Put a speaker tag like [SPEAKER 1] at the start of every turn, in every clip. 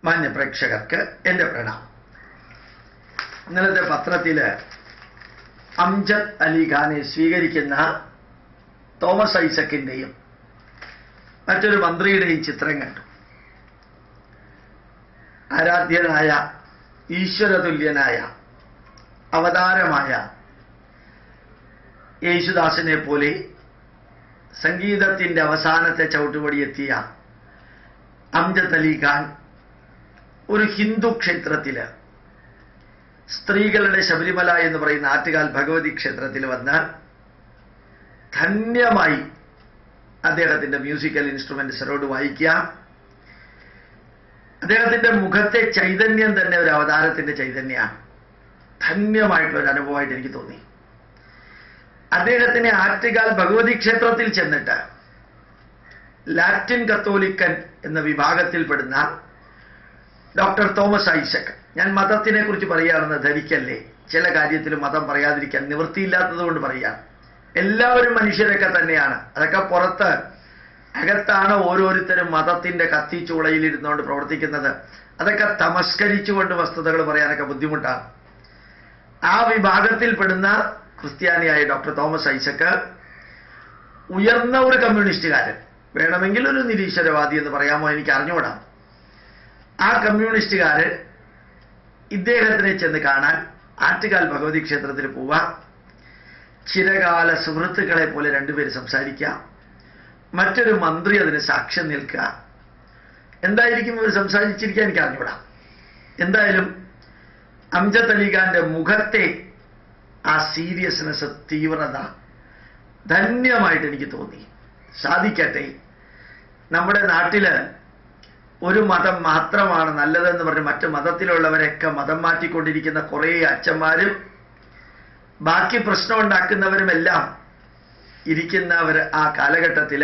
[SPEAKER 1] മാന്യ പ്രേക്ഷകർക്ക് എൻ്റെ പ്രണാമം. ഇന്നലത്തെ പത്രത്തിൽ അംജദ് അലി ഖാനെ സ്വീകരിക്കുന്ന തോമസ് ഐസക്കിൻ്റെയും മറ്റൊരു മന്ത്രിയുടെയും ചിത്രം കണ്ടു. ആരാധ്യനായ ഈശ്വരതുല്യനായ അവതാരമായ യേശുദാസിനെ പോലെ സംഗീതത്തിൻ്റെ അവസാനത്തെ ചവിട്ടുപടിയെത്തിയ അംജദ് അലി ഖാൻ ഒരു ഹിന്ദു ക്ഷേത്രത്തിൽ സ്ത്രീകളുടെ ശബരിമല എന്ന് പറയുന്ന ആറ്റുകാൽ ഭഗവതി ക്ഷേത്രത്തിൽ വന്ന് ധന്യമായി അദ്ദേഹത്തിൻ്റെ മ്യൂസിക്കൽ ഇൻസ്ട്രുമെന്റ്സിനോട് വായിക്കുക. അദ്ദേഹത്തിൻ്റെ മുഖത്തെ ചൈതന്യം തന്നെ ഒരു അവതാരത്തിൻ്റെ ചൈതന്യമാണ്. ധന്യമായിട്ടുള്ളൊരു അനുഭവമായിട്ട് എനിക്ക് തോന്നി. അദ്ദേഹത്തിന് ആറ്റുകാൽ ഭഗവതി ക്ഷേത്രത്തിൽ ചെന്നിട്ട് ലാറ്റിൻ കത്തോലിക്കൻ എന്ന വിഭാഗത്തിൽപ്പെടുന്ന ഡോക്ടർ തോമസ് ഐസക്, ഞാൻ മതത്തിനെ കുറിച്ച് പറയുകയാണെന്ന് ധരിക്കല്ലേ, ചില കാര്യത്തിൽ മതം പറയാതിരിക്കാൻ നിവൃത്തിയില്ലാത്തത് കൊണ്ട് പറയാം. എല്ലാവരും മനുഷ്യരൊക്കെ തന്നെയാണ്. അതൊക്കെ പുറത്ത്, അകത്താണ് ഓരോരുത്തരും മതത്തിന്റെ കത്തിച്ചൂളയിലിരുന്നുകൊണ്ട് പ്രവർത്തിക്കുന്നത്. അതൊക്കെ തമസ്കരിച്ചുകൊണ്ട് വസ്തുതകൾ പറയാനൊക്കെ ബുദ്ധിമുട്ടാണ്. ആ വിഭാഗത്തിൽപ്പെടുന്ന ക്രിസ്ത്യാനിയായ ഡോക്ടർ തോമസ് ഐസക് ഉയർന്ന ഒരു കമ്മ്യൂണിസ്റ്റുകാരൻ, വേണമെങ്കിൽ ഒരു നിരീശ്വരവാദി എന്ന് പറയാമോ എനിക്ക് അറിഞ്ഞുകൂടാ, ആ കമ്മ്യൂണിസ്റ്റുകാരൻ ഇദ്ദേഹത്തിനെ ചെന്ന് കാണാൻ ആറ്റുകാൽ ഭഗവതി ക്ഷേത്രത്തിൽ പോവുക. ചിരകാല സുഹൃത്തുക്കളെ പോലെ രണ്ടുപേര് സംസാരിക്കുക. മറ്റൊരു മന്ത്രി അതിന് സാക്ഷ്യം നിൽക്കുക. എന്തായിരിക്കും ഇവർ സംസാരിച്ചിരിക്കാൻ എനിക്ക് അറിഞ്ഞുകൂടാ. എന്തായാലും അംജദ് അലി ഖാന്റെ മുഖത്തെ ആ സീരിയസ്നെസ്, തീവ്രത ധന്യമായിട്ട് എനിക്ക് തോന്നി. സാധിക്കട്ടെ. നമ്മുടെ നാട്ടില് ഒരു മതം മാത്രമാണ് നല്ലതെന്ന് പറഞ്ഞ് മറ്റു മതത്തിലുള്ളവരൊക്കെ മതം മാറ്റിക്കൊണ്ടിരിക്കുന്ന കുറേ അച്ഛന്മാരും ബാക്കി പ്രശ്നം ഉണ്ടാക്കുന്നവരുമെല്ലാം ഇരിക്കുന്നവർ ആ കാലഘട്ടത്തിൽ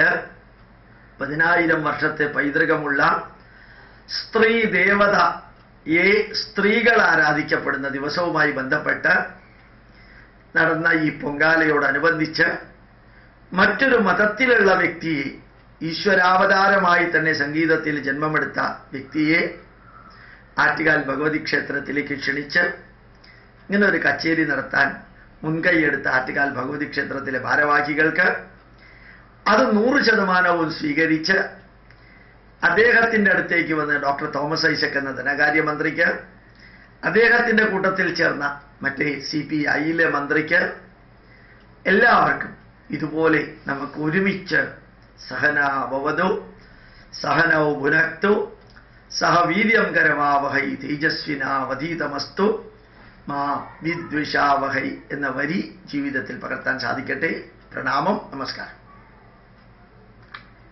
[SPEAKER 1] 10,000 വർഷത്തെ പൈതൃകമുള്ള സ്ത്രീ ദേവതയെ, സ്ത്രീകൾ ആരാധിക്കപ്പെടുന്ന ദിവസവുമായി ബന്ധപ്പെട്ട് നടന്ന ഈ പൊങ്കാലയോടനുബന്ധിച്ച് മറ്റൊരു മതത്തിലുള്ള വ്യക്തിയെ, ഈശ്വരാവതാരമായി തന്നെ സംഗീതത്തിൽ ജന്മമെടുത്ത വ്യക്തിയെ ആറ്റുകാൽ ഭഗവതി ക്ഷേത്രത്തിലേക്ക് ക്ഷണിച്ച് ഇങ്ങനെ ഒരു കച്ചേരി നടത്താൻ മുൻകൈയെടുത്ത ആറ്റുകാൽ ഭഗവതി ക്ഷേത്രത്തിലെ ഭാരവാഹികൾക്ക് അത് 100% സ്വീകരിച്ച് അദ്ദേഹത്തിൻ്റെ അടുത്തേക്ക് വന്ന് ഡോക്ടർ തോമസ് ഐസക് എന്ന ധനകാര്യമന്ത്രിക്ക്, അദ്ദേഹത്തിൻ്റെ കൂട്ടത്തിൽ ചേർന്ന മറ്റേ CPI മന്ത്രിക്ക്, എല്ലാവർക്കും ഇതുപോലെ നമുക്ക് ഒരുമിച്ച് സഹനാവവതു സഹനൗ ഭുനക്തു സഹ വീര്യം കരമാവഹൈ തേജസ്വിനാവധീതമസ്തു മാ വിദ്വിഷാവഹൈ എന്ന വരി ജീവിതത്തിൽ പകർത്താൻ സാധിക്കട്ടെ. പ്രണാമം, നമസ്കാരം.